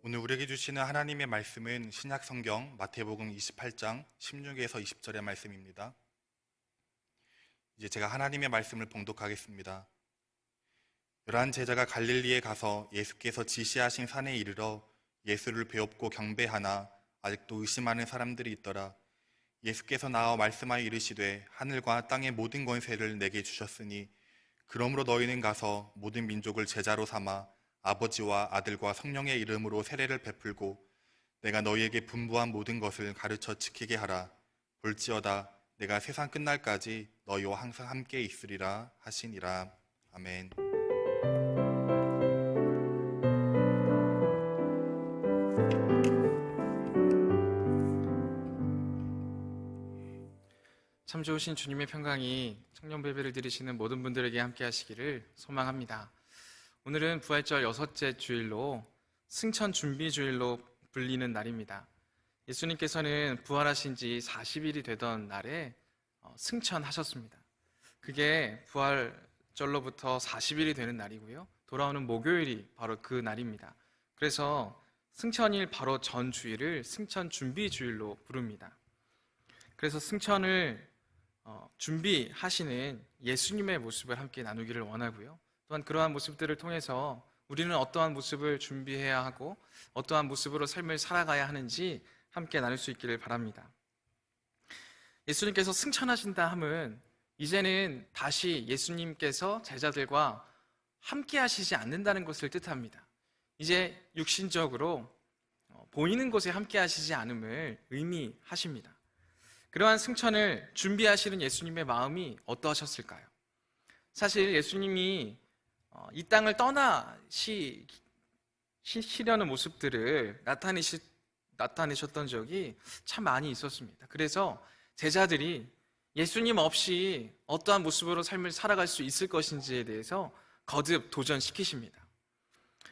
오늘 우리에게 주시는 하나님의 말씀은 신약 성경 마태복음 28장 16에서 20절의 말씀입니다. 이제 제가 하나님의 말씀을 봉독하겠습니다. 11 제자가 갈릴리에 가서 예수께서 지시하신 산에 이르러 예수를 배웁고 경배하나 아직도 의심하는 사람들이 있더라. 예수께서 나와 말씀하여 이르시되 하늘과 땅의 모든 권세를 내게 주셨으니 그러므로 너희는 가서 모든 민족을 제자로 삼아 아버지와 아들과 성령의 이름으로 세례를 베풀고 내가 너희에게 분부한 모든 것을 가르쳐 지키게 하라. 볼지어다 내가 세상 끝날까지 너희와 항상 함께 있으리라 하시니라. 아멘. 참 좋으신 주님의 평강이 청년배배를 드리시는 모든 분들에게 함께 하시기를 소망합니다. 오늘은 부활절 6째 주일로 승천 준비 주일로 불리는 날입니다. 예수님께서는 부활하신 지 40일이 되던 날에 승천하셨습니다. 그게 부활절로부터 40일이 되는 날이고요. 돌아오는 목요일이 바로 그 날입니다. 그래서 승천일 바로 전 주일을 승천 준비 주일로 부릅니다. 그래서 승천을 준비하시는 예수님의 모습을 함께 나누기를 원하고요. 또한 그러한 모습들을 통해서 우리는 어떠한 모습을 준비해야 하고 어떠한 모습으로 삶을 살아가야 하는지 함께 나눌 수 있기를 바랍니다. 예수님께서 승천하신다 함은 이제는 다시 예수님께서 제자들과 함께 하시지 않는다는 것을 뜻합니다. 이제 육신적으로 보이는 곳에 함께 하시지 않음을 의미하십니다. 그러한 승천을 준비하시는 예수님의 마음이 어떠하셨을까요? 사실 예수님이 이 땅을 떠나시려는 모습들을 나타내셨던 적이 참 많이 있었습니다. 그래서 제자들이 예수님 없이 어떠한 모습으로 삶을 살아갈 수 있을 것인지에 대해서 거듭 도전시키십니다.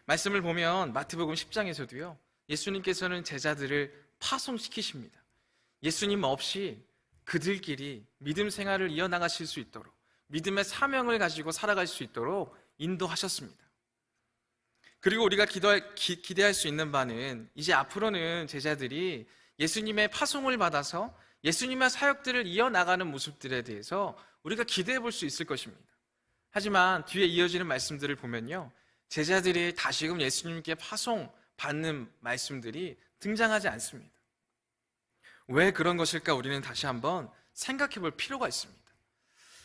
말씀을 보면 마태복음 10장에서도요, 예수님께서는 제자들을 파송시키십니다. 예수님 없이 그들끼리 믿음 생활을 이어나가실 수 있도록, 믿음의 사명을 가지고 살아갈 수 있도록 인도하셨습니다. 그리고 우리가 기대할 수 있는 바는 이제 앞으로는 제자들이 예수님의 파송을 받아서 예수님의 사역들을 이어나가는 모습들에 대해서 우리가 기대해 볼 수 있을 것입니다. 하지만 뒤에 이어지는 말씀들을 보면요, 제자들이 다시금 예수님께 파송받는 말씀들이 등장하지 않습니다. 왜 그런 것일까 우리는 다시 한번 생각해 볼 필요가 있습니다.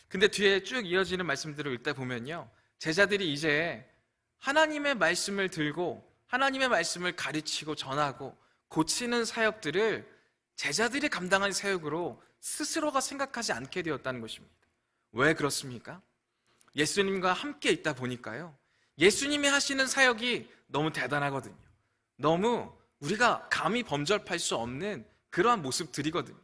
근데 뒤에 쭉 이어지는 말씀들을 읽다 보면요, 제자들이 이제 하나님의 말씀을 들고 하나님의 말씀을 가르치고 전하고 고치는 사역들을 제자들이 감당할 사역으로 스스로가 생각하지 않게 되었다는 것입니다. 왜 그렇습니까? 예수님과 함께 있다 보니까요, 예수님이 하시는 사역이 너무 대단하거든요. 너무 우리가 감히 범접할 수 없는 그러한 모습들이거든요.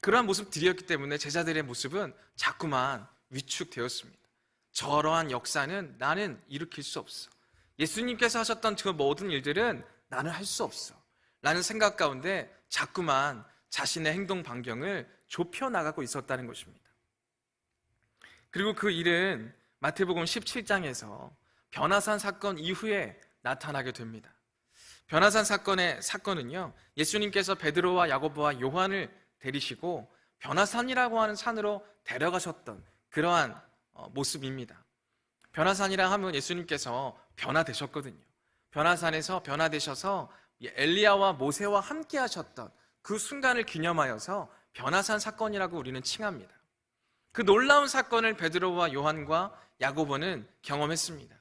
그러한 모습들이었기 때문에 제자들의 모습은 자꾸만 위축되었습니다. 저러한 역사는 나는 일으킬 수 없어. 예수님께서 하셨던 그 모든 일들은 나는 할 수 없어 라는 생각 가운데 자꾸만 자신의 행동 반경을 좁혀나가고 있었다는 것입니다. 그리고 그 일은 마태복음 17장에서 변화산 사건 이후에 나타나게 됩니다. 변화산 사건은요, 예수님께서 베드로와 야고보와 요한을 데리시고 변화산이라고 하는 산으로 데려가셨던 그러한 모습입니다. 변화산이라 하면 예수님께서 변화되셨거든요. 변화산에서 변화되셔서 엘리야와 모세와 함께 하셨던 그 순간을 기념하여서 변화산 사건이라고 우리는 칭합니다. 그 놀라운 사건을 베드로와 요한과 야고보는 경험했습니다.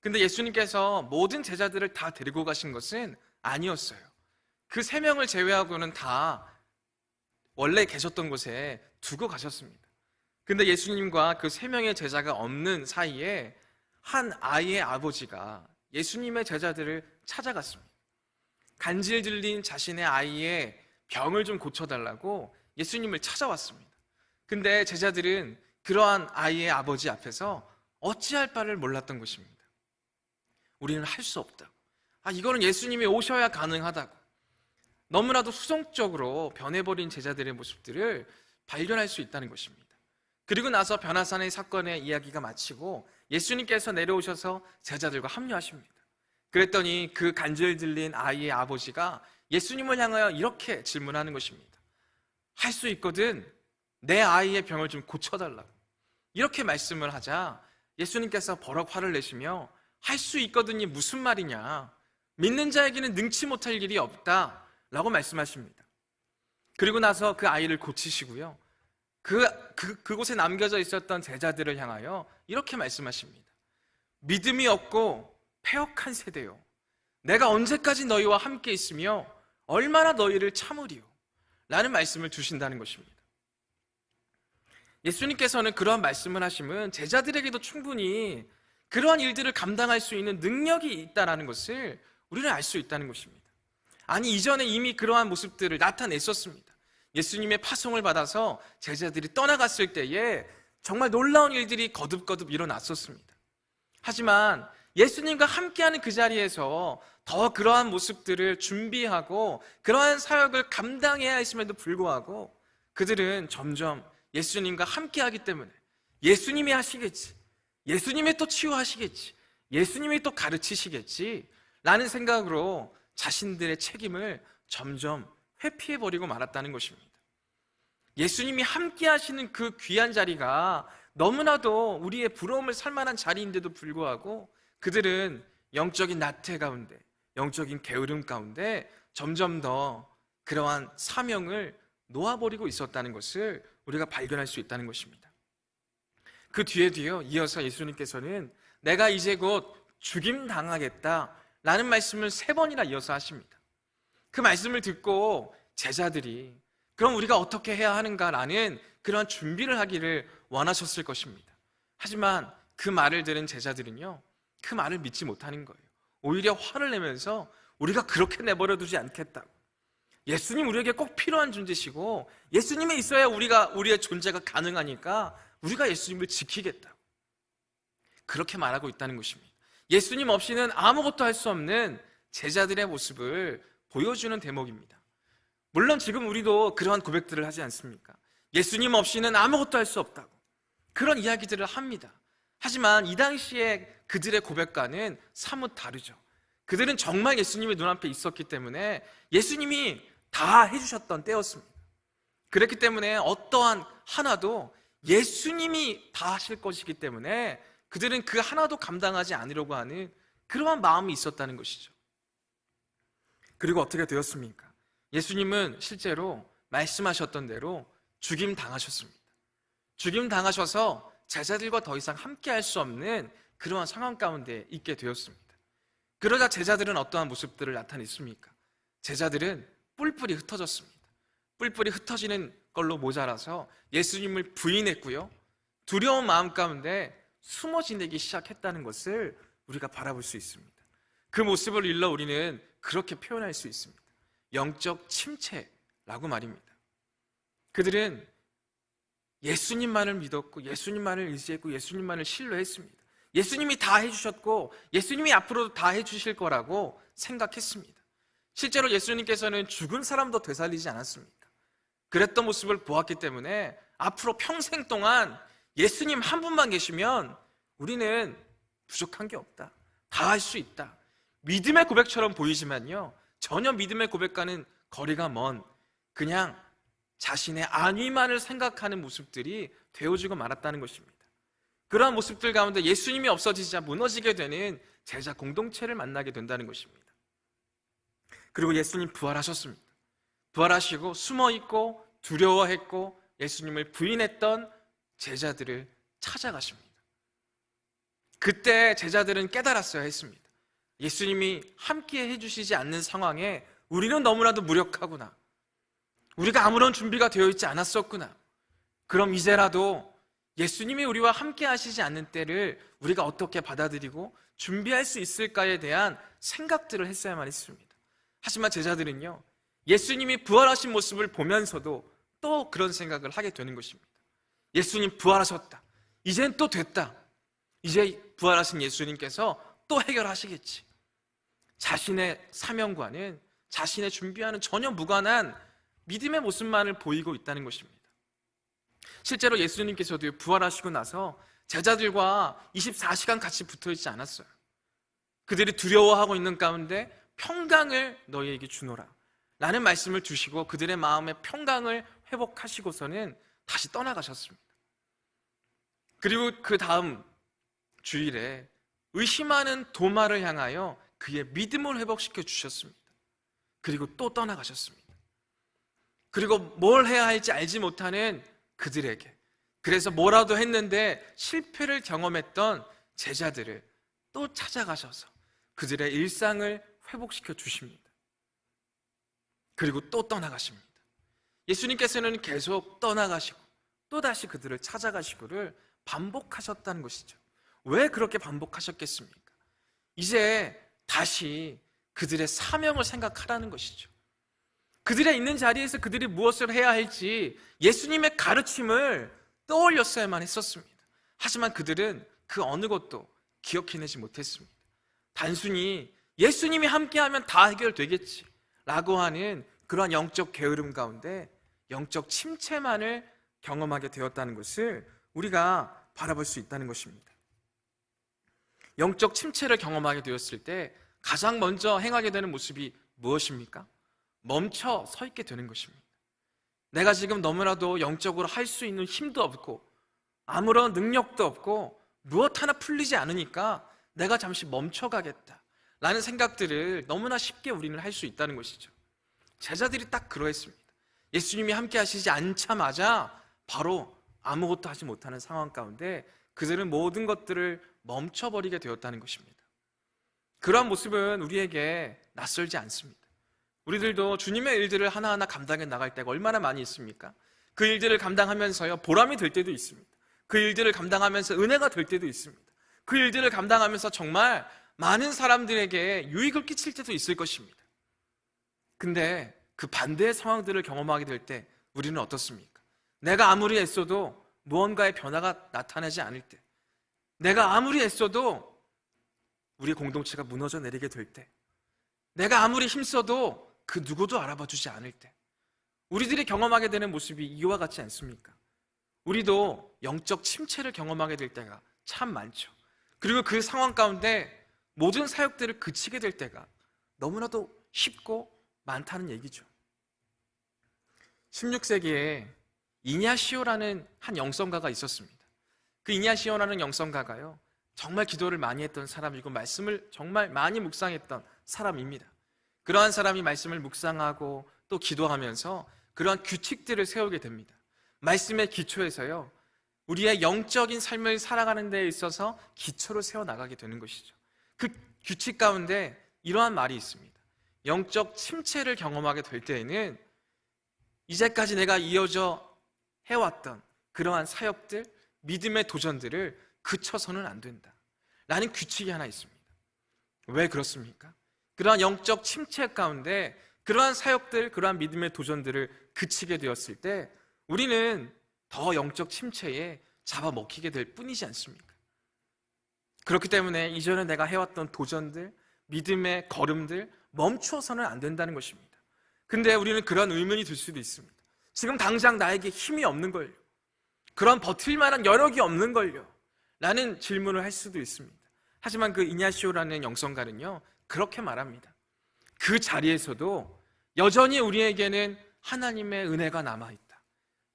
근데 예수님께서 모든 제자들을 다 데리고 가신 것은 아니었어요. 그 3명을 제외하고는 다 원래 계셨던 곳에 두고 가셨습니다. 근데 예수님과 그 3명의 제자가 없는 사이에 한 아이의 아버지가 예수님의 제자들을 찾아갔습니다. 간질 들린 자신의 아이의 병을 좀 고쳐달라고 예수님을 찾아왔습니다. 근데 제자들은 그러한 아이의 아버지 앞에서 어찌할 바를 몰랐던 것입니다. 우리는 할 수 없다고. 이거는 예수님이 오셔야 가능하다고. 너무나도 수동적으로 변해버린 제자들의 모습들을 발견할 수 있다는 것입니다. 그리고 나서 변화산의 사건의 이야기가 마치고 예수님께서 내려오셔서 제자들과 합류하십니다. 그랬더니 그 간절 들린 아이의 아버지가 예수님을 향하여 이렇게 질문하는 것입니다. 할 수 있거든 내 아이의 병을 좀 고쳐달라고. 이렇게 말씀을 하자 예수님께서 버럭 화를 내시며 할 수 있거든이 무슨 말이냐, 믿는 자에게는 능치 못할 일이 없다 라고 말씀하십니다. 그리고 나서 그 아이를 고치시고요, 그곳에 남겨져 있었던 제자들을 향하여 이렇게 말씀하십니다. 믿음이 없고 패역한 세대요, 내가 언제까지 너희와 함께 있으며 얼마나 너희를 참으리요 라는 말씀을 주신다는 것입니다. 예수님께서는 그러한 말씀을 하시면 제자들에게도 충분히 그러한 일들을 감당할 수 있는 능력이 있다는 것을 우리는 알 수 있다는 것입니다. 아니, 이전에 이미 그러한 모습들을 나타냈었습니다. 예수님의 파송을 받아서 제자들이 떠나갔을 때에 정말 놀라운 일들이 거듭거듭 일어났었습니다. 하지만 예수님과 함께하는 그 자리에서 더 그러한 모습들을 준비하고 그러한 사역을 감당해야 했음에도 불구하고 그들은 점점 예수님과 함께하기 때문에 예수님이 하시겠지, 예수님이 또 치유하시겠지, 예수님이 또 가르치시겠지 라는 생각으로 자신들의 책임을 점점 회피해버리고 말았다는 것입니다. 예수님이 함께 하시는 그 귀한 자리가 너무나도 우리의 부러움을 살 만한 자리인데도 불구하고 그들은 영적인 나태 가운데, 영적인 게으름 가운데 점점 더 그러한 사명을 놓아버리고 있었다는 것을 우리가 발견할 수 있다는 것입니다. 그 뒤에도요, 이어서 예수님께서는 내가 이제 곧 죽임당하겠다 라는 말씀을 3번이나 이어서 하십니다. 그 말씀을 듣고 제자들이 그럼 우리가 어떻게 해야 하는가라는 그런 준비를 하기를 원하셨을 것입니다. 하지만 그 말을 들은 제자들은요, 그 말을 믿지 못하는 거예요. 오히려 화를 내면서 우리가 그렇게 내버려 두지 않겠다고, 예수님 우리에게 꼭 필요한 존재시고 예수님이 있어야 우리의 존재가 가능하니까 우리가 예수님을 지키겠다고 그렇게 말하고 있다는 것입니다. 예수님 없이는 아무것도 할 수 없는 제자들의 모습을 보여주는 대목입니다. 물론 지금 우리도 그러한 고백들을 하지 않습니까? 예수님 없이는 아무것도 할 수 없다고 그런 이야기들을 합니다. 하지만 이 당시에 그들의 고백과는 사뭇 다르죠. 그들은 정말 예수님의 눈앞에 있었기 때문에 예수님이 다 해주셨던 때였습니다. 그렇기 때문에 어떠한 하나도 예수님이 다 하실 것이기 때문에 그들은 그 하나도 감당하지 않으려고 하는 그러한 마음이 있었다는 것이죠. 그리고 어떻게 되었습니까? 예수님은 실제로 말씀하셨던 대로 죽임당하셨습니다. 죽임당하셔서 제자들과 더 이상 함께할 수 없는 그러한 상황 가운데 있게 되었습니다. 그러자 제자들은 어떠한 모습들을 나타냈습니까? 제자들은 뿔뿔이 흩어졌습니다. 뿔뿔이 흩어지는 걸로 모자라서 예수님을 부인했고요, 두려운 마음 가운데 숨어 지내기 시작했다는 것을 우리가 바라볼 수 있습니다. 그 모습을 일러 우리는 그렇게 표현할 수 있습니다. 영적 침체라고 말입니다. 그들은 예수님만을 믿었고 예수님만을 의지했고 예수님만을 신뢰했습니다. 예수님이 다 해주셨고 예수님이 앞으로도 다 해주실 거라고 생각했습니다. 실제로 예수님께서는 죽은 사람도 되살리지 않았습니까? 그랬던 모습을 보았기 때문에 앞으로 평생 동안 예수님 한 분만 계시면 우리는 부족한 게 없다, 다 할 수 있다, 믿음의 고백처럼 보이지만요, 전혀 믿음의 고백과는 거리가 먼 그냥 자신의 안위만을 생각하는 모습들이 되어지고 말았다는 것입니다. 그러한 모습들 가운데 예수님이 없어지자 무너지게 되는 제자 공동체를 만나게 된다는 것입니다. 그리고 예수님 부활하셨습니다. 부활하시고 숨어있고 두려워했고 예수님을 부인했던 제자들을 찾아가십니다. 그때 제자들은 깨달았어야 했습니다. 예수님이 함께 해주시지 않는 상황에 우리는 너무나도 무력하구나, 우리가 아무런 준비가 되어 있지 않았었구나. 그럼 이제라도 예수님이 우리와 함께 하시지 않는 때를 우리가 어떻게 받아들이고 준비할 수 있을까에 대한 생각들을 했어야만 했습니다. 하지만 제자들은요, 예수님이 부활하신 모습을 보면서도 또 그런 생각을 하게 되는 것입니다. 예수님 부활하셨다, 이젠 또 됐다, 이제 부활하신 예수님께서 또 해결하시겠지. 자신의 사명과는 자신의 준비와는 전혀 무관한 믿음의 모습만을 보이고 있다는 것입니다. 실제로 예수님께서도 부활하시고 나서 제자들과 24시간 같이 붙어 있지 않았어요. 그들이 두려워하고 있는 가운데 평강을 너희에게 주노라 라는 말씀을 주시고 그들의 마음의 평강을 회복하시고서는 다시 떠나가셨습니다. 그리고 그 다음 주일에 의심하는 도마를 향하여 그의 믿음을 회복시켜 주셨습니다. 그리고 또 떠나가셨습니다. 그리고 뭘 해야 할지 알지 못하는 그들에게, 그래서 뭐라도 했는데 실패를 경험했던 제자들을 또 찾아가셔서 그들의 일상을 회복시켜 주십니다. 그리고 또 떠나가십니다. 예수님께서는 계속 떠나가시고 또다시 그들을 찾아가시고를 반복하셨다는 것이죠. 왜 그렇게 반복하셨겠습니까? 이제 다시 그들의 사명을 생각하라는 것이죠. 그들의 있는 자리에서 그들이 무엇을 해야 할지 예수님의 가르침을 떠올렸어야만 했었습니다. 하지만 그들은 그 어느 것도 기억해내지 못했습니다. 단순히 예수님이 함께하면 다 해결되겠지 라고 하는 그러한 영적 게으름 가운데 영적 침체만을 경험하게 되었다는 것을 우리가 바라볼 수 있다는 것입니다. 영적 침체를 경험하게 되었을 때 가장 먼저 행하게 되는 모습이 무엇입니까? 멈춰 서 있게 되는 것입니다. 내가 지금 너무나도 영적으로 할 수 있는 힘도 없고 아무런 능력도 없고 무엇 하나 풀리지 않으니까 내가 잠시 멈춰가겠다 라는 생각들을 너무나 쉽게 우리는 할 수 있다는 것이죠. 제자들이 딱 그러했습니다. 예수님이 함께 하시지 않자마자 바로 아무것도 하지 못하는 상황 가운데 그들은 모든 것들을 멈춰버리게 되었다는 것입니다. 그러한 모습은 우리에게 낯설지 않습니다. 우리들도 주님의 일들을 하나하나 감당해 나갈 때가 얼마나 많이 있습니까? 그 일들을 감당하면서요 보람이 될 때도 있습니다. 그 일들을 감당하면서 은혜가 될 때도 있습니다. 그 일들을 감당하면서 정말 많은 사람들에게 유익을 끼칠 때도 있을 것입니다. 근데 그 반대의 상황들을 경험하게 될 때 우리는 어떻습니까? 내가 아무리 애써도 무언가의 변화가 나타나지 않을 때, 내가 아무리 애써도 우리 공동체가 무너져 내리게 될 때, 내가 아무리 힘써도 그 누구도 알아봐 주지 않을 때 우리들이 경험하게 되는 모습이 이와 같지 않습니까? 우리도 영적 침체를 경험하게 될 때가 참 많죠. 그리고 그 상황 가운데 모든 사역들을 그치게 될 때가 너무나도 쉽고 많다는 얘기죠. 16세기에 이냐시오라는 한 영성가가 있었습니다. 그 이냐시오라는 영성가가요 정말 기도를 많이 했던 사람이고 말씀을 정말 많이 묵상했던 사람입니다. 그러한 사람이 말씀을 묵상하고 또 기도하면서 그러한 규칙들을 세우게 됩니다. 말씀의 기초에서요 우리의 영적인 삶을 살아가는 데 있어서 기초를 세워나가게 되는 것이죠. 그 규칙 가운데 이러한 말이 있습니다. 영적 침체를 경험하게 될 때에는 이제까지 내가 이어져 해왔던 그러한 사역들, 믿음의 도전들을 그쳐서는 안 된다 라는 규칙이 하나 있습니다. 왜 그렇습니까? 그러한 영적 침체 가운데 그러한 사역들, 그러한 믿음의 도전들을 그치게 되었을 때 우리는 더 영적 침체에 잡아먹히게 될 뿐이지 않습니까? 그렇기 때문에 이전에 내가 해왔던 도전들, 믿음의 걸음들 멈추어서는 안 된다는 것입니다. 근데 우리는 그런 의문이 들 수도 있습니다. 지금 당장 나에게 힘이 없는 걸요, 그런 버틸 만한 여력이 없는 걸요 라는 질문을 할 수도 있습니다. 하지만 그 이냐시오라는 영성가는요 그렇게 말합니다. 그 자리에서도 여전히 우리에게는 하나님의 은혜가 남아있다,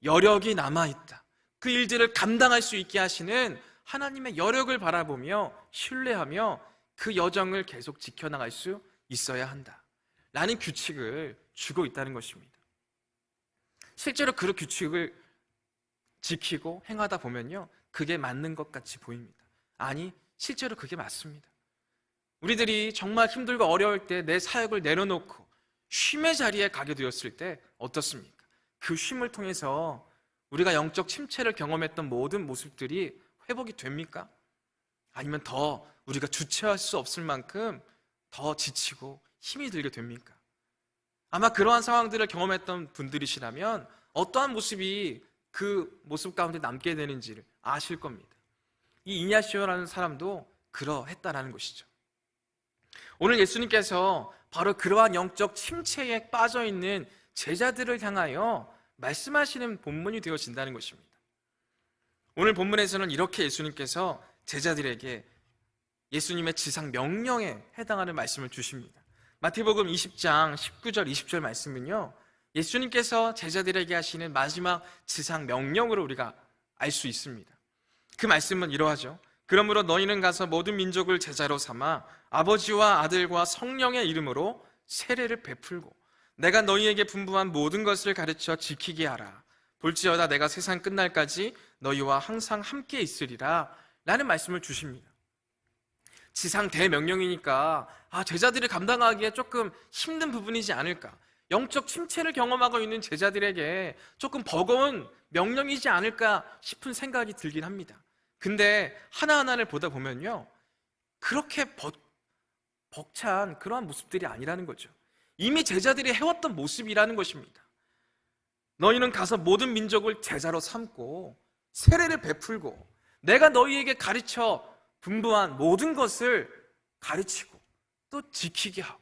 여력이 남아있다, 그 일들을 감당할 수 있게 하시는 하나님의 여력을 바라보며 신뢰하며 그 여정을 계속 지켜나갈 수 있어야 한다 라는 규칙을 주고 있다는 것입니다. 실제로 그 규칙을 지키고 행하다 보면요 그게 맞는 것 같이 보입니다. 아니, 실제로 그게 맞습니다. 우리들이 정말 힘들고 어려울 때 내 사역을 내려놓고 쉼의 자리에 가게 되었을 때 어떻습니까? 그 쉼을 통해서 우리가 영적 침체를 경험했던 모든 모습들이 회복이 됩니까? 아니면 더 우리가 주체할 수 없을 만큼 더 지치고 힘이 들게 됩니까? 아마 그러한 상황들을 경험했던 분들이시라면 어떠한 모습이 그 모습 가운데 남게 되는지를 아실 겁니다. 이 이냐시오라는 사람도 그러했다라는 것이죠. 오늘 예수님께서 바로 그러한 영적 침체에 빠져있는 제자들을 향하여 말씀하시는 본문이 되어진다는 것입니다. 오늘 본문에서는 이렇게 예수님께서 제자들에게 예수님의 지상 명령에 해당하는 말씀을 주십니다. 마태복음 20장 19절 20절 말씀은요, 예수님께서 제자들에게 하시는 마지막 지상 명령으로 우리가 알 수 있습니다. 그 말씀은 이러하죠. 그러므로 너희는 가서 모든 민족을 제자로 삼아 아버지와 아들과 성령의 이름으로 세례를 베풀고 내가 너희에게 분부한 모든 것을 가르쳐 지키게 하라. 볼지어다 내가 세상 끝날까지 너희와 항상 함께 있으리라 라는 말씀을 주십니다. 지상 대명령이니까 제자들이 감당하기에 조금 힘든 부분이지 않을까, 영적 침체를 경험하고 있는 제자들에게 조금 버거운 명령이지 않을까 싶은 생각이 들긴 합니다. 근데 하나하나를 보다 보면요, 그렇게 벅찬 그러한 모습들이 아니라는 거죠. 이미 제자들이 해왔던 모습이라는 것입니다. 너희는 가서 모든 민족을 제자로 삼고 세례를 베풀고 내가 너희에게 가르쳐 분부한 모든 것을 가르치고 또 지키게 하고,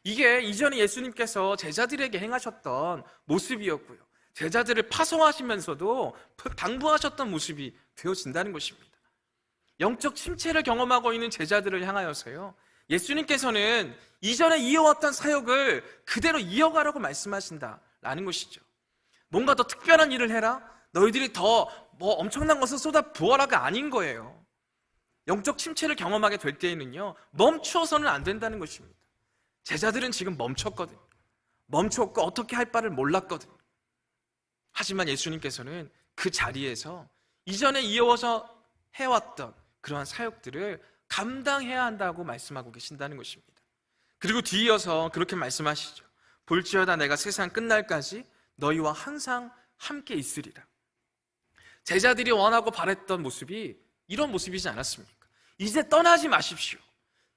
이게 이전에 예수님께서 제자들에게 행하셨던 모습이었고요, 제자들을 파송하시면서도 당부하셨던 모습이 되어진다는 것입니다. 영적 침체를 경험하고 있는 제자들을 향하여서요, 예수님께서는 이전에 이어왔던 사역을 그대로 이어가라고 말씀하신다라는 것이죠. 뭔가 더 특별한 일을 해라, 너희들이 더 엄청난 것을 쏟아 부어라가 아닌 거예요. 영적 침체를 경험하게 될 때에는요, 멈추어서는 안 된다는 것입니다. 제자들은 지금 멈췄거든요. 멈췄고 어떻게 할 바를 몰랐거든요. 하지만 예수님께서는 그 자리에서 이전에 이어서 해왔던 그러한 사역들을 감당해야 한다고 말씀하고 계신다는 것입니다. 그리고 뒤이어서 그렇게 말씀하시죠. 볼지어다 내가 세상 끝날까지 너희와 항상 함께 있으리라. 제자들이 원하고 바랬던 모습이 이런 모습이지 않았습니까? 이제 떠나지 마십시오.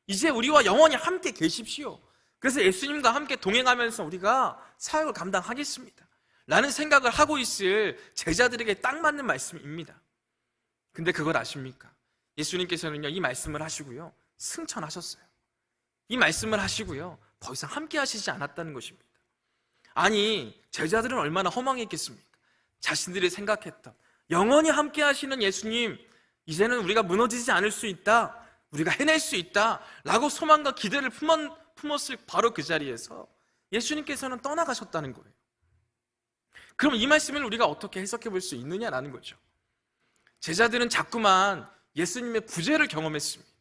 이제 우리와 영원히 함께 계십시오. 그래서 예수님과 함께 동행하면서 우리가 사역을 감당하겠습니다 라는 생각을 하고 있을 제자들에게 딱 맞는 말씀입니다. 근데 그걸 아십니까? 예수님께서는요, 이 말씀을 하시고요, 승천하셨어요. 이 말씀을 하시고요, 더 이상 함께 하시지 않았다는 것입니다. 아니, 제자들은 얼마나 허망했겠습니까? 자신들이 생각했던 영원히 함께 하시는 예수님, 이제는 우리가 무너지지 않을 수 있다, 우리가 해낼 수 있다 라고 소망과 기대를 품었을 바로 그 자리에서 예수님께서는 떠나가셨다는 거예요. 그럼 이 말씀을 우리가 어떻게 해석해 볼 수 있느냐라는 거죠. 제자들은 자꾸만 예수님의 부재를 경험했습니다.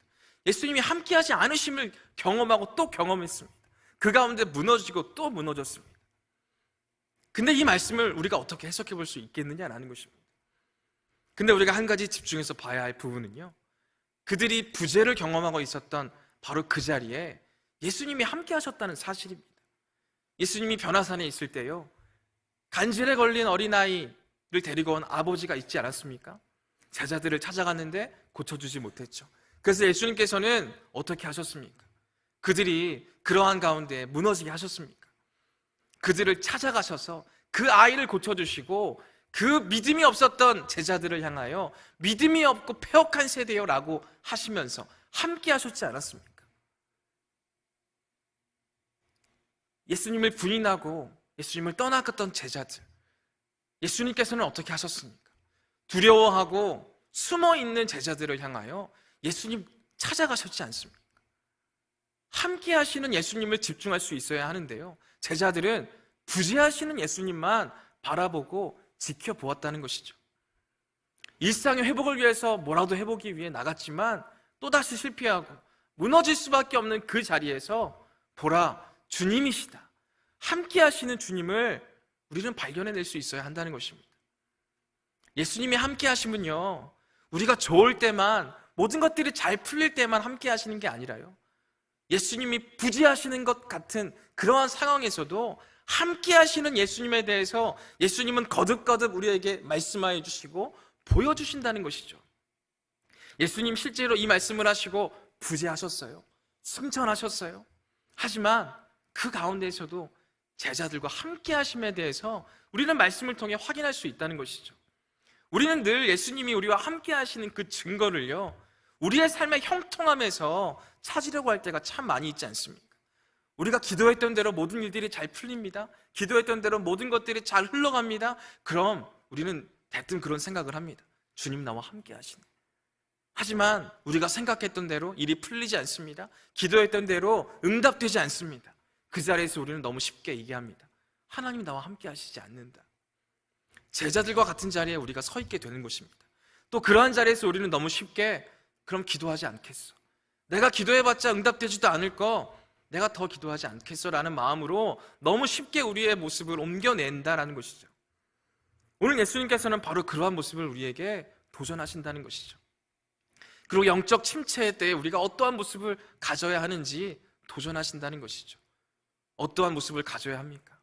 예수님이 함께하지 않으심을 경험하고 또 경험했습니다. 그 가운데 무너지고 또 무너졌습니다. 근데 이 말씀을 우리가 어떻게 해석해 볼 수 있겠느냐라는 것입니다. 근데 우리가 한 가지 집중해서 봐야 할 부분은요, 그들이 부재를 경험하고 있었던 바로 그 자리에 예수님이 함께 하셨다는 사실입니다. 예수님이 변화산에 있을 때요, 간질에 걸린 어린아이를 데리고 온 아버지가 있지 않았습니까? 제자들을 찾아갔는데 고쳐주지 못했죠. 그래서 예수님께서는 어떻게 하셨습니까? 그들이 그러한 가운데 무너지게 하셨습니까? 그들을 찾아가셔서 그 아이를 고쳐주시고 그 믿음이 없었던 제자들을 향하여 믿음이 없고 패역한 세대요 라고 하시면서 함께 하셨지 않았습니까? 예수님을 부인하고 예수님을 떠나갔던 제자들, 예수님께서는 어떻게 하셨습니까? 두려워하고 숨어있는 제자들을 향하여 예수님 찾아가셨지 않습니까? 함께 하시는 예수님을 집중할 수 있어야 하는데요, 제자들은 부재하시는 예수님만 바라보고 지켜보았다는 것이죠. 일상의 회복을 위해서 뭐라도 해보기 위해 나갔지만 또다시 실패하고 무너질 수밖에 없는 그 자리에서 보라, 주님이시다, 함께 하시는 주님을 우리는 발견해낼 수 있어야 한다는 것입니다. 예수님이 함께 하시면요, 우리가 좋을 때만, 모든 것들이 잘 풀릴 때만 함께 하시는 게 아니라요, 예수님이 부재하시는 것 같은 그러한 상황에서도 함께 하시는 예수님에 대해서 예수님은 거듭거듭 우리에게 말씀하여 주시고 보여주신다는 것이죠. 예수님 실제로 이 말씀을 하시고 부재하셨어요. 승천하셨어요. 하지만 그 가운데에서도 제자들과 함께 하심에 대해서 우리는 말씀을 통해 확인할 수 있다는 것이죠. 우리는 늘 예수님이 우리와 함께 하시는 그 증거를요, 우리의 삶의 형통함에서 찾으려고 할 때가 참 많이 있지 않습니까? 우리가 기도했던 대로 모든 일들이 잘 풀립니다. 기도했던 대로 모든 것들이 잘 흘러갑니다. 그럼 우리는 대뜸 그런 생각을 합니다. 주님 나와 함께 하시네. 하지만 우리가 생각했던 대로 일이 풀리지 않습니다. 기도했던 대로 응답되지 않습니다. 그 자리에서 우리는 너무 쉽게 얘기합니다. 하나님이 나와 함께 하시지 않는다. 제자들과 같은 자리에 우리가 서 있게 되는 것입니다. 또 그러한 자리에서 우리는 너무 쉽게 그럼 기도하지 않겠어, 내가 기도해봤자 응답되지도 않을 거 내가 더 기도하지 않겠어 라는 마음으로 너무 쉽게 우리의 모습을 옮겨낸다라는 것이죠. 오늘 예수님께서는 바로 그러한 모습을 우리에게 도전하신다는 것이죠. 그리고 영적 침체의 때에 우리가 어떠한 모습을 가져야 하는지 도전하신다는 것이죠. 어떠한 모습을 가져야 합니까?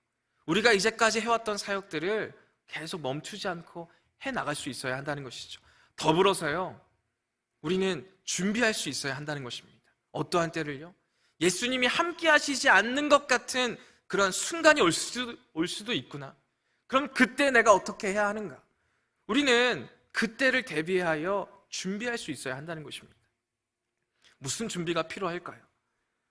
우리가 이제까지 해왔던 사역들을 계속 멈추지 않고 해나갈 수 있어야 한다는 것이죠. 더불어서요, 우리는 준비할 수 있어야 한다는 것입니다. 어떠한 때를요? 예수님이 함께 하시지 않는 것 같은 그런 순간이 올 수도 있구나. 그럼 그때 내가 어떻게 해야 하는가? 우리는 그때를 대비하여 준비할 수 있어야 한다는 것입니다. 무슨 준비가 필요할까요?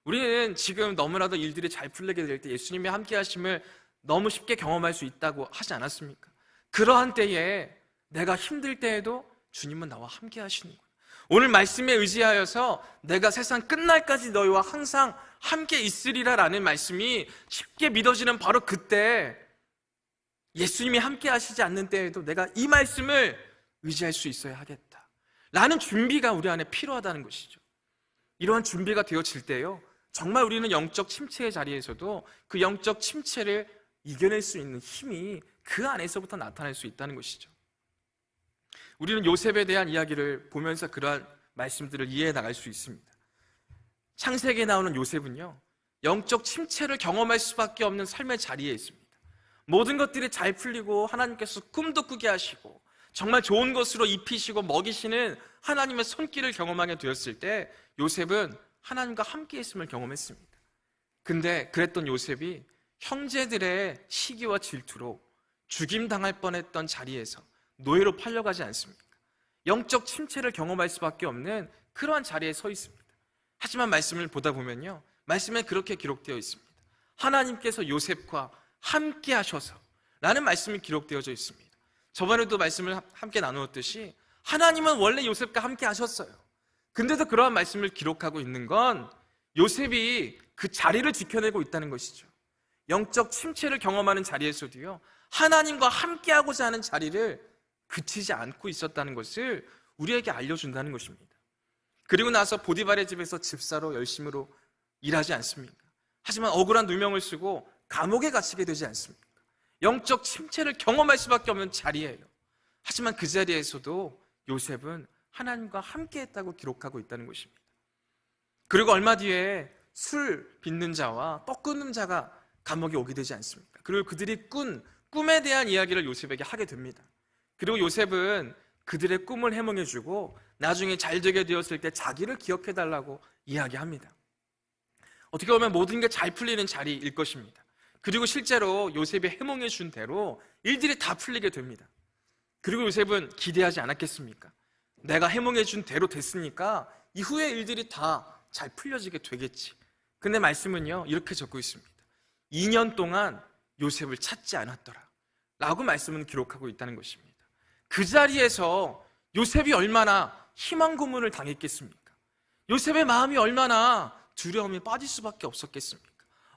우리는 지금 너무나도 일들이 잘 풀리게 될 때 예수님이 함께 하심을 너무 쉽게 경험할 수 있다고 하지 않았습니까? 그러한 때에 내가 힘들 때에도 주님은 나와 함께 하시는구나. 오늘 말씀에 의지하여서 내가 세상 끝날까지 너희와 항상 함께 있으리라 라는 말씀이 쉽게 믿어지는 바로 그때, 예수님이 함께 하시지 않는 때에도 내가 이 말씀을 의지할 수 있어야 하겠다 라는 준비가 우리 안에 필요하다는 것이죠. 이러한 준비가 되어질 때요, 정말 우리는 영적 침체의 자리에서도 그 영적 침체를 이겨낼 수 있는 힘이 그 안에서부터 나타날 수 있다는 것이죠. 우리는 요셉에 대한 이야기를 보면서 그러한 말씀들을 이해해 나갈 수 있습니다. 창세기에 나오는 요셉은요, 영적 침체를 경험할 수밖에 없는 삶의 자리에 있습니다. 모든 것들이 잘 풀리고 하나님께서 꿈도 꾸게 하시고 정말 좋은 것으로 입히시고 먹이시는 하나님의 손길을 경험하게 되었을 때 요셉은 하나님과 함께 있음을 경험했습니다. 근데 그랬던 요셉이 형제들의 시기와 질투로 죽임당할 뻔했던 자리에서 노예로 팔려가지 않습니까? 영적 침체를 경험할 수밖에 없는 그러한 자리에 서 있습니다. 하지만 말씀을 보다 보면요, 말씀에 그렇게 기록되어 있습니다. 하나님께서 요셉과 함께 하셔서 라는 말씀이 기록되어져 있습니다. 저번에도 말씀을 함께 나누었듯이 하나님은 원래 요셉과 함께 하셨어요. 근데도 그러한 말씀을 기록하고 있는 건 요셉이 그 자리를 지켜내고 있다는 것이죠. 영적 침체를 경험하는 자리에서도요, 하나님과 함께하고자 하는 자리를 그치지 않고 있었다는 것을 우리에게 알려준다는 것입니다. 그리고 나서 보디발의 집에서 집사로 열심으로 일하지 않습니까? 하지만 억울한 누명을 쓰고 감옥에 갇히게 되지 않습니까? 영적 침체를 경험할 수밖에 없는 자리예요. 하지만 그 자리에서도 요셉은 하나님과 함께했다고 기록하고 있다는 것입니다. 그리고 얼마 뒤에 술 빚는 자와 떡 끊는 자가 감옥에 오게 되지 않습니까? 그리고 그들이 꾼 꿈에 대한 이야기를 요셉에게 하게 됩니다. 그리고 요셉은 그들의 꿈을 해몽해주고 나중에 잘 되게 되었을 때 자기를 기억해달라고 이야기합니다. 어떻게 보면 모든 게 잘 풀리는 자리일 것입니다. 그리고 실제로 요셉이 해몽해준 대로 일들이 다 풀리게 됩니다. 그리고 요셉은 기대하지 않았겠습니까? 내가 해몽해준 대로 됐으니까 이후의 일들이 다 잘 풀려지게 되겠지. 근데 말씀은요, 이렇게 적고 있습니다. 2년 동안 요셉을 찾지 않았더라 라고 말씀은 기록하고 있다는 것입니다. 그 자리에서 요셉이 얼마나 희망 고문을 당했겠습니까? 요셉의 마음이 얼마나 두려움에 빠질 수밖에 없었겠습니까?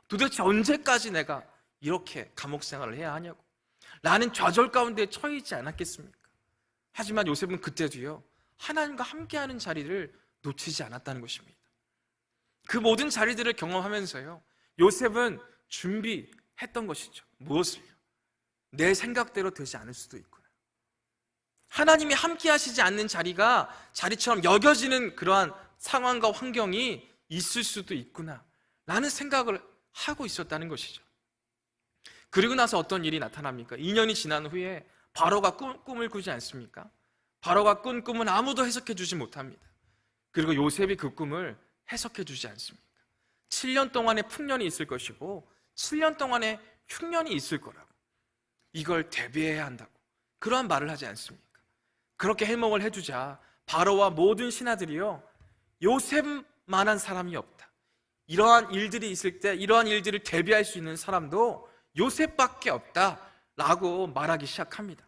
도대체 언제까지 내가 이렇게 감옥 생활을 해야 하냐고 라는 좌절 가운데 처해 있지 않았겠습니까? 하지만 요셉은 그때도요, 하나님과 함께하는 자리를 놓치지 않았다는 것입니다. 그 모든 자리들을 경험하면서요, 요셉은 준비했던 것이죠. 무엇을요? 내 생각대로 되지 않을 수도 있구나. 하나님이 함께 하시지 않는 자리가 자리처럼 여겨지는 그러한 상황과 환경이 있을 수도 있구나 라는 생각을 하고 있었다는 것이죠. 그리고 나서 어떤 일이 나타납니까? 2년이 지난 후에 바로가 꿈을 꾸지 않습니까? 바로가 꾼 꿈은 아무도 해석해 주지 못합니다. 그리고 요셉이 그 꿈을 해석해 주지 않습니까? 7년 동안의 풍년이 있을 것이고 7년 동안의 흉년이 있을 거라고, 이걸 대비해야 한다고 그러한 말을 하지 않습니까? 그렇게 해몽을 해주자 바로와 모든 신하들이요, 요셉만한 사람이 없다, 이러한 일들이 있을 때 이러한 일들을 대비할 수 있는 사람도 요셉밖에 없다라고 말하기 시작합니다.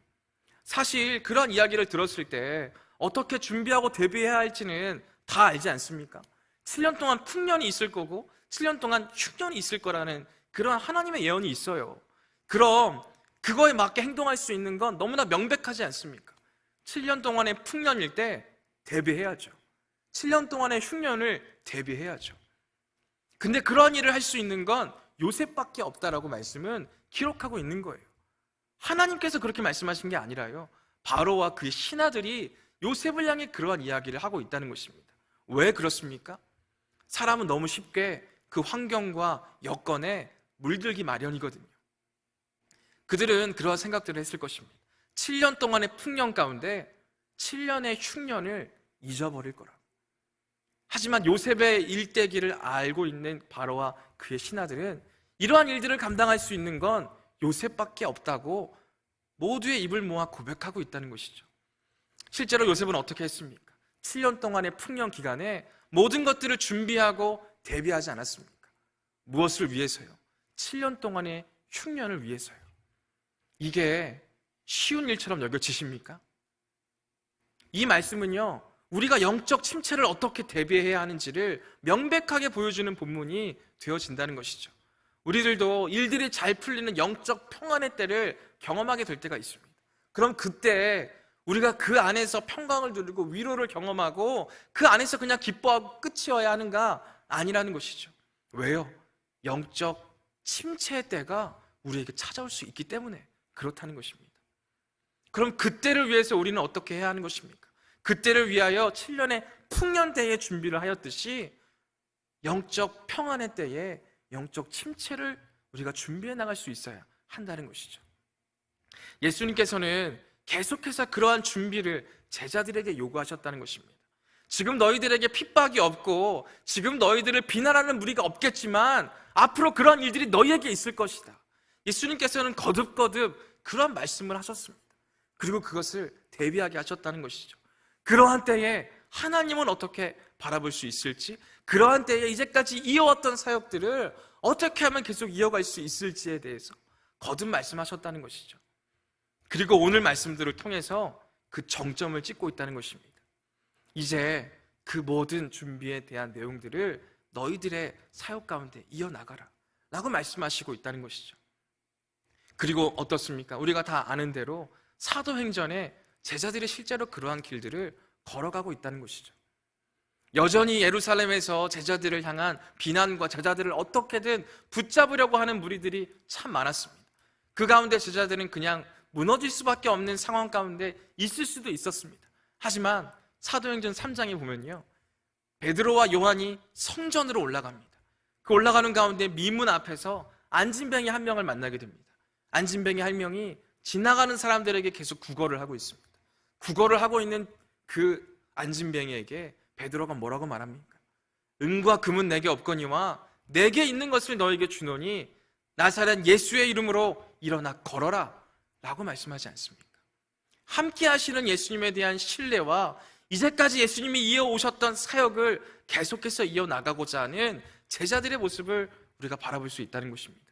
사실 그런 이야기를 들었을 때 어떻게 준비하고 대비해야 할지는 다 알지 않습니까? 7년 동안 풍년이 있을 거고 7년 동안 흉년이 있을 거라는 그런 하나님의 예언이 있어요. 그럼 그거에 맞게 행동할 수 있는 건 너무나 명백하지 않습니까? 7년 동안의 풍년일 때 대비해야죠. 7년 동안의 흉년을 대비해야죠. 근데 그런 일을 할 수 있는 건 요셉밖에 없다라고 말씀은 기록하고 있는 거예요. 하나님께서 그렇게 말씀하신 게 아니라요, 바로와 그의 신하들이 요셉을 향해 그러한 이야기를 하고 있다는 것입니다. 왜 그렇습니까? 사람은 너무 쉽게 그 환경과 여건에 물들기 마련이거든요. 그들은 그러한 생각들을 했을 것입니다. 7년 동안의 풍년 가운데 7년의 흉년을 잊어버릴 거라. 하지만 요셉의 일대기를 알고 있는 바로와 그의 신하들은 이러한 일들을 감당할 수 있는 건 요셉밖에 없다고 모두의 입을 모아 고백하고 있다는 것이죠. 실제로 요셉은 어떻게 했습니까? 7년 동안의 풍년 기간에 모든 것들을 준비하고 대비하지 않았습니까? 무엇을 위해서요? 7년 동안의 흉년을 위해서요. 이게 쉬운 일처럼 여겨지십니까? 이 말씀은요, 우리가 영적 침체를 어떻게 대비해야 하는지를 명백하게 보여주는 본문이 되어진다는 것이죠. 우리들도 일들이 잘 풀리는 영적 평안의 때를 경험하게 될 때가 있습니다. 그럼 그때 우리가 그 안에서 평강을 누리고 위로를 경험하고 그 안에서 그냥 기뻐하고 끝이어야 하는가? 아니라는 것이죠. 왜요? 영적 침체의 때가 우리에게 찾아올 수 있기 때문에 그렇다는 것입니다. 그럼 그때를 위해서 우리는 어떻게 해야 하는 것입니까? 그때를 위하여 7년의 풍년 때에 준비를 하였듯이 영적 평안의 때에 영적 침체를 우리가 준비해 나갈 수 있어야 한다는 것이죠. 예수님께서는 계속해서 그러한 준비를 제자들에게 요구하셨다는 것입니다. 지금 너희들에게 핍박이 없고 지금 너희들을 비난하는 무리가 없겠지만 앞으로 그러한 일들이 너희에게 있을 것이다. 예수님께서는 거듭거듭 그러한 말씀을 하셨습니다. 그리고 그것을 대비하게 하셨다는 것이죠. 그러한 때에 하나님은 어떻게 바라볼 수 있을지, 그러한 때에 이제까지 이어왔던 사역들을 어떻게 하면 계속 이어갈 수 있을지에 대해서 거듭 말씀하셨다는 것이죠. 그리고 오늘 말씀들을 통해서 그 정점을 찍고 있다는 것입니다. 이제 그 모든 준비에 대한 내용들을 너희들의 사역 가운데 이어나가라 라고 말씀하시고 있다는 것이죠. 그리고 어떻습니까? 우리가 다 아는 대로 사도행전에 제자들이 실제로 그러한 길들을 걸어가고 있다는 것이죠. 여전히 예루살렘에서 제자들을 향한 비난과 제자들을 어떻게든 붙잡으려고 하는 무리들이 참 많았습니다. 그 가운데 제자들은 그냥 무너질 수밖에 없는 상황 가운데 있을 수도 있었습니다. 하지만 사도행전 3장에 보면요, 베드로와 요한이 성전으로 올라갑니다. 그 올라가는 가운데 미문 앞에서 안진뱅이 한 명을 만나게 됩니다. 안진뱅이 한 명이 지나가는 사람들에게 계속 구걸을 하고 있습니다. 구걸을 하고 있는 그 안진뱅이에게 베드로가 뭐라고 말합니까? 은과 금은 내게 없거니와 내게 있는 것을 너에게 주노니 나사렛 예수의 이름으로 일어나 걸어라 라고 말씀하지 않습니까? 함께 하시는 예수님에 대한 신뢰와 이제까지 예수님이 이어오셨던 사역을 계속해서 이어나가고자 하는 제자들의 모습을 우리가 바라볼 수 있다는 것입니다.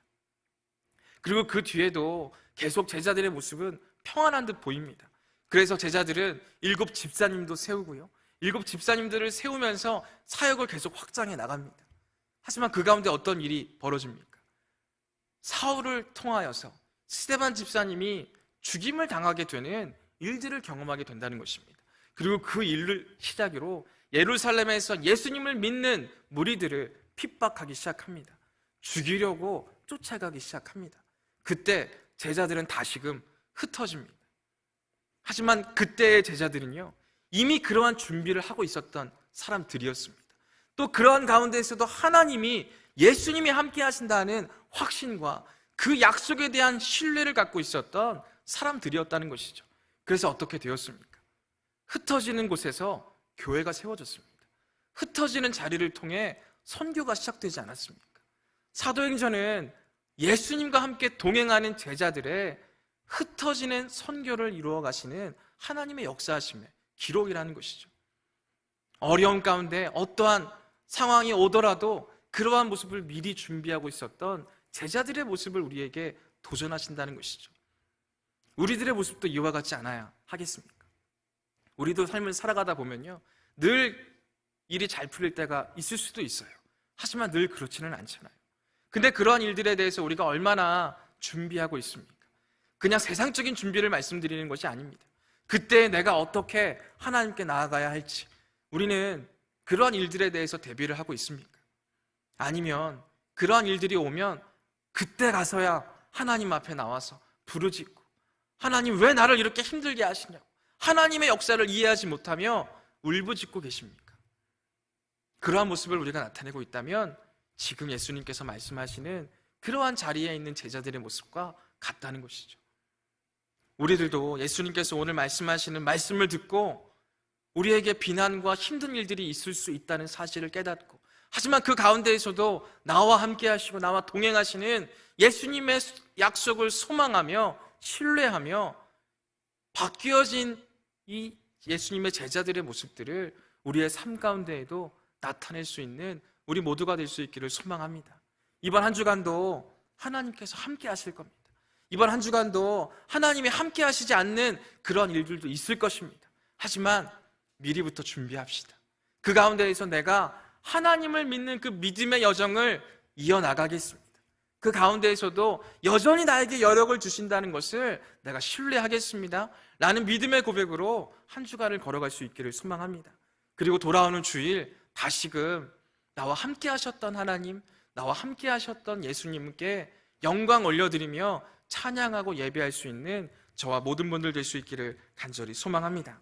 그리고 그 뒤에도 계속 제자들의 모습은 평안한 듯 보입니다. 그래서 제자들은 7 집사님도 세우고요, 7 집사님들을 세우면서 사역을 계속 확장해 나갑니다. 하지만 그 가운데 어떤 일이 벌어집니까? 사울을 통하여서 스데반 집사님이 죽임을 당하게 되는 일들을 경험하게 된다는 것입니다. 그리고 그 일을 시작으로 예루살렘에서 예수님을 믿는 무리들을 핍박하기 시작합니다. 죽이려고 쫓아가기 시작합니다. 그때 제자들은 다시금 흩어집니다. 하지만 그때의 제자들은요, 이미 그러한 준비를 하고 있었던 사람들이었습니다. 또 그러한 가운데에서도 하나님이 예수님이 함께 하신다는 확신과 그 약속에 대한 신뢰를 갖고 있었던 사람들이었다는 것이죠. 그래서 어떻게 되었습니까? 흩어지는 곳에서 교회가 세워졌습니다. 흩어지는 자리를 통해 선교가 시작되지 않았습니까? 사도행전은 예수님과 함께 동행하는 제자들의 흩어지는 선교를 이루어 가시는 하나님의 역사하심의 기록이라는 것이죠. 어려운 가운데 어떠한 상황이 오더라도 그러한 모습을 미리 준비하고 있었던 제자들의 모습을 우리에게 도전하신다는 것이죠. 우리들의 모습도 이와 같지 않아야 하겠습니까? 우리도 삶을 살아가다 보면요, 늘 일이 잘 풀릴 때가 있을 수도 있어요. 하지만 늘 그렇지는 않잖아요. 근데 그러한 일들에 대해서 우리가 얼마나 준비하고 있습니까? 그냥 세상적인 준비를 말씀드리는 것이 아닙니다. 그때 내가 어떻게 하나님께 나아가야 할지 우리는 그러한 일들에 대해서 대비를 하고 있습니까? 아니면 그러한 일들이 오면 그때 가서야 하나님 앞에 나와서 부르짖고, 하나님 왜 나를 이렇게 힘들게 하시냐고, 하나님의 역사를 이해하지 못하며 울부짖고 계십니까? 그러한 모습을 우리가 나타내고 있다면 지금 예수님께서 말씀하시는 그러한 자리에 있는 제자들의 모습과 같다는 것이죠. 우리들도 예수님께서 오늘 말씀하시는 말씀을 듣고 우리에게 비난과 힘든 일들이 있을 수 있다는 사실을 깨닫고, 하지만 그 가운데에서도 나와 함께 하시고 나와 동행하시는 예수님의 약속을 소망하며 신뢰하며 바뀌어진 이 예수님의 제자들의 모습들을 우리의 삶 가운데에도 나타낼 수 있는 우리 모두가 될 수 있기를 소망합니다. 이번 한 주간도 하나님께서 함께 하실 겁니다. 이번 한 주간도 하나님이 함께 하시지 않는 그런 일들도 있을 것입니다. 하지만 미리부터 준비합시다. 그 가운데에서 내가 하나님을 믿는 그 믿음의 여정을 이어나가겠습니다. 그 가운데에서도 여전히 나에게 여력을 주신다는 것을 내가 신뢰하겠습니다 라는 믿음의 고백으로 한 주간을 걸어갈 수 있기를 소망합니다. 그리고 돌아오는 주일 다시금 나와 함께 하셨던 하나님, 나와 함께 하셨던 예수님께 영광 올려드리며 찬양하고 예배할 수 있는 저와 모든 분들 될 수 있기를 간절히 소망합니다.